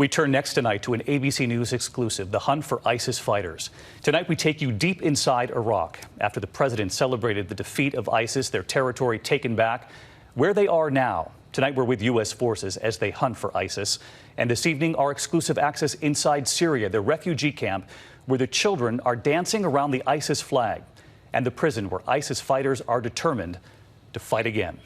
We turn next tonight to an ABC News exclusive, the hunt for ISIS fighters. Tonight we take you deep inside Iraq after the president celebrated the defeat of ISIS, their territory taken back. Where they are now. Tonight we're with U.S. forces as they hunt for ISIS. And this evening our exclusive access inside Syria, the refugee camp where the children are dancing around the ISIS flag, and the prison where ISIS fighters are determined to fight again.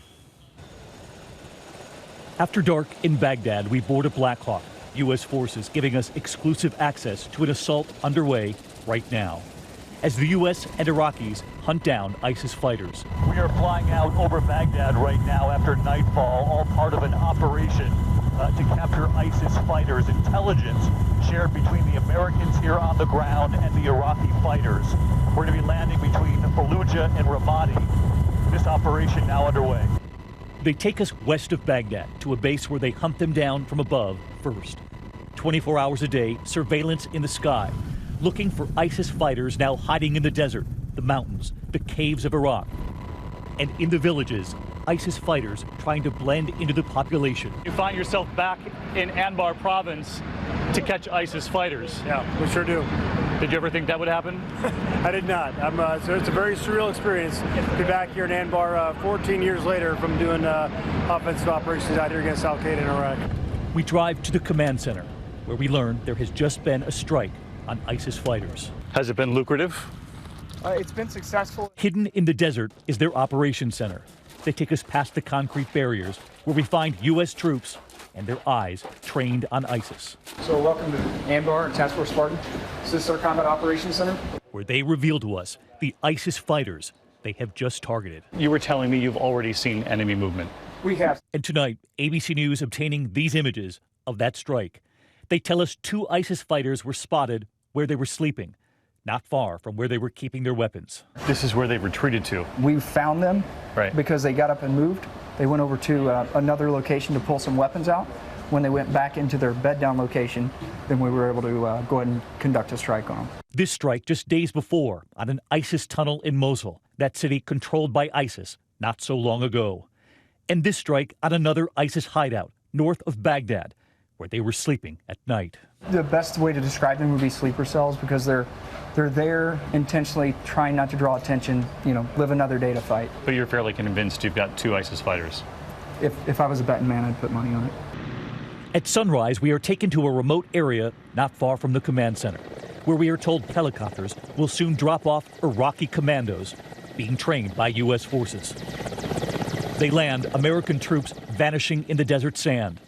After dark in Baghdad, we board a Black Hawk. U.S. forces giving us exclusive access to an assault underway right now as the U.S. and Iraqis hunt down ISIS fighters. We are flying out over Baghdad right now after nightfall, all part of an operation to capture ISIS fighters. Intelligence shared between the Americans here on the ground and the Iraqi fighters. We're going to be landing between Fallujah and Ramadi. This operation now underway. They take us west of Baghdad to a base where they hunt them down from above first. 24 hours a day, surveillance in the sky, looking for ISIS fighters now hiding in the desert, the mountains, the caves of Iraq. And in the villages, ISIS fighters trying to blend into the population. You find yourself back in ANBAR province to catch ISIS fighters. Yeah, we sure do. Did you ever think that would happen? I did not. So it's a very surreal experience to be back here in ANBAR 14 years later from doing offensive operations out here against Al-Qaeda in Iraq. We drive to the command center, where we learn there has just been a strike on ISIS fighters. Has it been lucrative? It's been successful. Hidden in the desert is their operations center. They take us past the concrete barriers, where we find U.S. troops and their eyes trained on ISIS. So welcome to ANBAR and Task Force SPARTAN. This is our Combat Operations Center. Where they reveal to us the ISIS fighters they have just targeted. You were telling me you've already seen enemy movement. We have. And tonight, ABC News obtaining these images of that strike. They tell us 2 ISIS fighters were spotted where they were sleeping, not far from where they were keeping their weapons. This is where they retreated to. We found them because they got up and moved. They went over to another location to pull some weapons out. When they went back into their bed down location, then we were able to go ahead and conduct a strike on them. This strike just days before on an ISIS tunnel in Mosul, that city controlled by ISIS not so long ago. And this strike on another ISIS hideout north of Baghdad, where they were sleeping at night. The best way to describe them would be sleeper cells because they're there intentionally trying not to draw attention, live another day to fight. But you're fairly convinced you've got 2 ISIS fighters? If I was a betting man, I'd put money on it. At sunrise, we are taken to a remote area not far from the command center, where we are told helicopters will soon drop off Iraqi commandos being trained by U.S. forces. They land, American troops vanishing in the desert sand.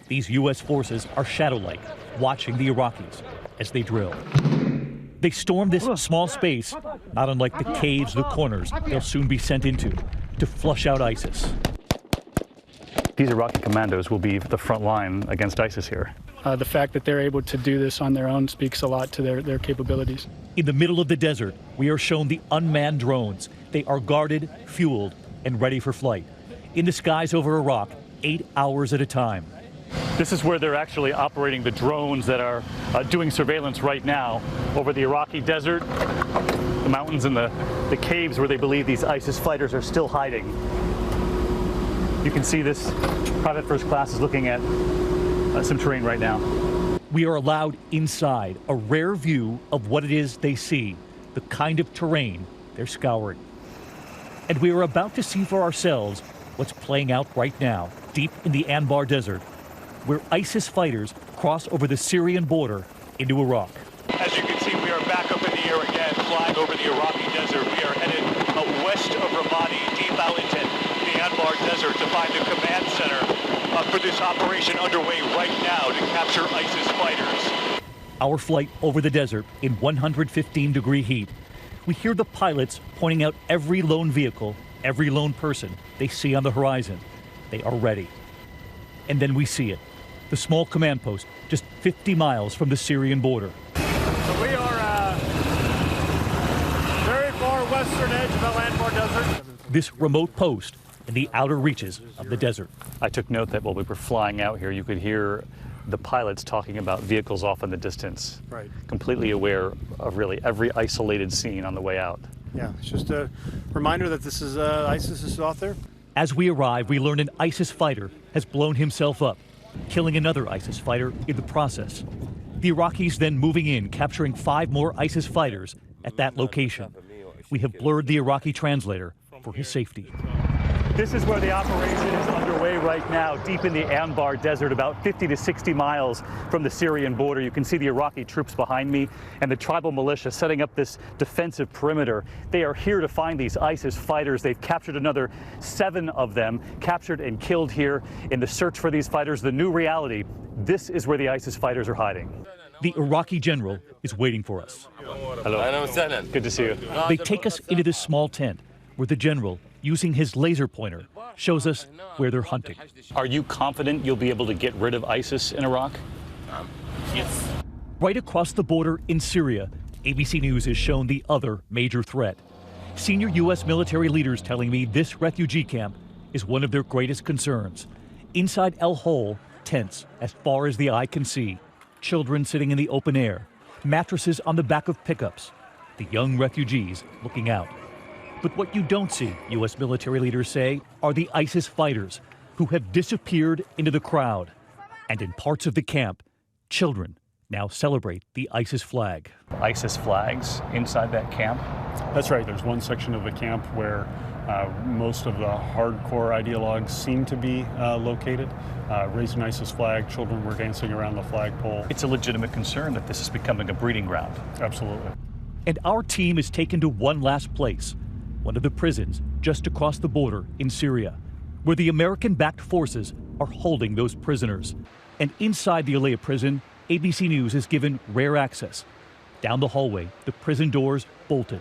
These U.S. forces are shadow-like, watching the Iraqis as they drill. They storm this small space, not unlike the caves, the corners they'll soon be sent into to flush out ISIS. These Iraqi commandos will be the front line against ISIS here. The fact that they're able to do this on their own speaks a lot to their capabilities. In the middle of the desert, we are shown the unmanned drones. They are guarded, fueled, and ready for flight. In the skies over Iraq, 8 hours at a time. This is where they're actually operating the drones that are doing surveillance right now over the Iraqi desert, the mountains and the caves where they believe these ISIS fighters are still hiding. You can see this private first class is looking at some terrain right now. We are allowed inside, a rare view of what it is they see, the kind of terrain they're scouring. And we are about to see for ourselves what's playing out right now, deep in the Anbar Desert, where ISIS fighters cross over the Syrian border into Iraq. As you can see, we are back up in the air again, flying over the Iraqi desert. We are headed west of Ramadi, deep out into the Anbar Desert to find the command center for this operation underway right now to capture ISIS fighters. Our flight over the desert in 115-degree heat. We hear the pilots pointing out every lone vehicle, every lone person they see on the horizon. They are ready. And then we see it. The small command post, just 50 miles from the Syrian border. So we are very far western edge of the Anbar Desert. This remote post in the outer reaches of the desert. I took note that while we were flying out here, you could hear the pilots talking about vehicles off in the distance. Right. Completely aware of really every isolated scene on the way out. Yeah, it's just a reminder that this is ISIS is out there. As we arrive, we learn an ISIS fighter has blown himself up, killing another ISIS fighter in the process. The Iraqis then moving in, capturing 5 more ISIS fighters at that location. We have blurred the Iraqi translator for his safety. This is where the operation is underway right now, deep in the ANBAR desert, about 50 to 60 miles from the Syrian border. You can see the Iraqi troops behind me and the tribal militia setting up this defensive perimeter. They are here to find these ISIS fighters. They've captured another 7 of them, captured and killed here in the search for these fighters. The new reality, this is where the ISIS fighters are hiding. The Iraqi general is waiting for us. Hello. Good to see you. They take us into this small tent where the general, using his laser pointer, shows us where they're hunting. Are you confident you'll be able to get rid of ISIS in Iraq? Yes. Right across the border in Syria, ABC News has shown the other major threat. Senior U.S. military leaders telling me this refugee camp is one of their greatest concerns. Inside El Hol, tents as far as the eye can see. Children sitting in the open air. Mattresses on the back of pickups. The young refugees looking out. But what you don't see, U.S. military leaders say, are the ISIS fighters who have disappeared into the crowd. And in parts of the camp, children now celebrate the ISIS flag. ISIS flags inside that camp? That's right. There's one section of the camp where most of the hardcore ideologues seem to be located. Raised an ISIS flag, children were dancing around the flagpole. It's a legitimate concern that this is becoming a breeding ground. Absolutely. And our team is taken to one last place. One of the prisons just across the border in Syria, where the American-backed forces are holding those prisoners. And inside the Alayah prison, ABC News is given rare access. Down the hallway, the prison doors bolted.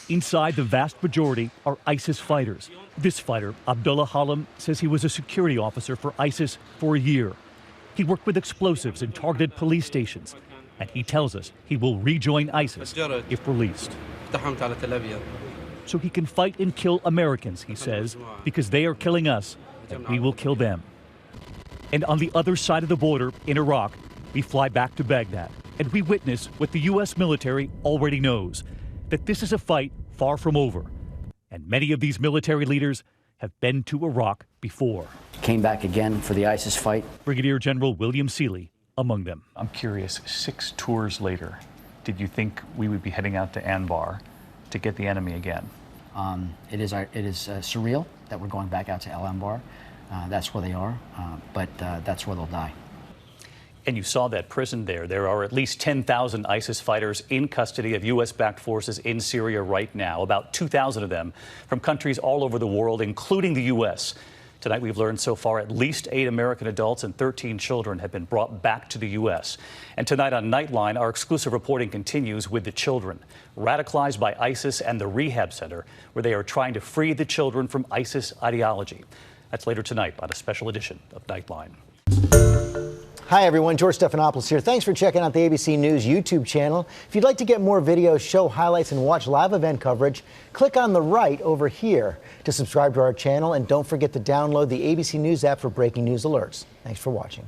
Inside, the vast majority are ISIS fighters. This fighter, Abdullah Halim, says he was a security officer for ISIS for a year. He worked with explosives and targeted police stations. And he tells us he will rejoin ISIS if released. So he can fight and kill Americans, he says, because they are killing us, and we will kill them. And on the other side of the border in Iraq, we fly back to Baghdad, and we witness what the U.S. military already knows, that this is a fight far from over. And many of these military leaders have been to Iraq before. Came back again for the ISIS fight. Brigadier General William Seeley among them. I'm curious, 6 tours later, did you think we would be heading out to ANBAR to get the enemy again? It is surreal that we're going back out to ANBAR. That's where they are, but that's where they'll die. And you saw that prison there. There are at least 10,000 ISIS fighters in custody of U.S.-backed forces in Syria right now, about 2,000 of them from countries all over the world, including the U.S. Tonight, we've learned so far at least 8 American adults and 13 children have been brought back to the U.S. And tonight on Nightline, our exclusive reporting continues with the children, radicalized by ISIS and the rehab center, where they are trying to free the children from ISIS ideology. That's later tonight on a special edition of Nightline. Hi everyone, George Stephanopoulos here. Thanks for checking out the ABC News YouTube channel. If you'd like to get more videos, show highlights, and watch live event coverage, click on the right over here to subscribe to our channel, and don't forget to download the ABC News app for breaking news alerts. Thanks for watching.